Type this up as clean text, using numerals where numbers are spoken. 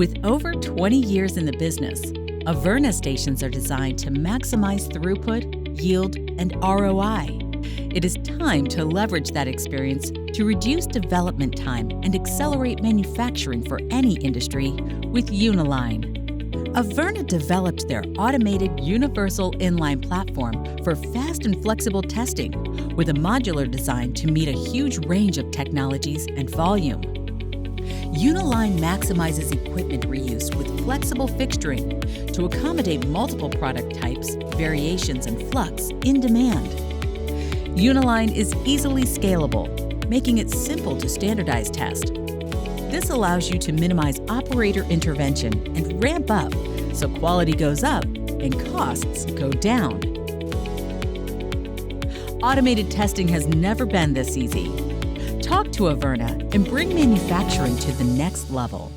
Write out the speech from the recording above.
With over 20 years in the business, Averna stations are designed to maximize throughput, yield, and ROI. It is time to leverage that experience to reduce development time and accelerate manufacturing for any industry with UniLine. Averna developed their automated universal inline platform for fast and flexible testing with a modular design to meet a huge range of technologies and volume. UniLine maximizes equipment reuse with flexible fixturing to accommodate multiple product types, variations, and flux in demand. UniLine is easily scalable, making it simple to standardize test. This allows you to minimize operator intervention and ramp up so quality goes up and costs go down. Automated testing has never been this easy. Talk to Averna and bring manufacturing to the next level.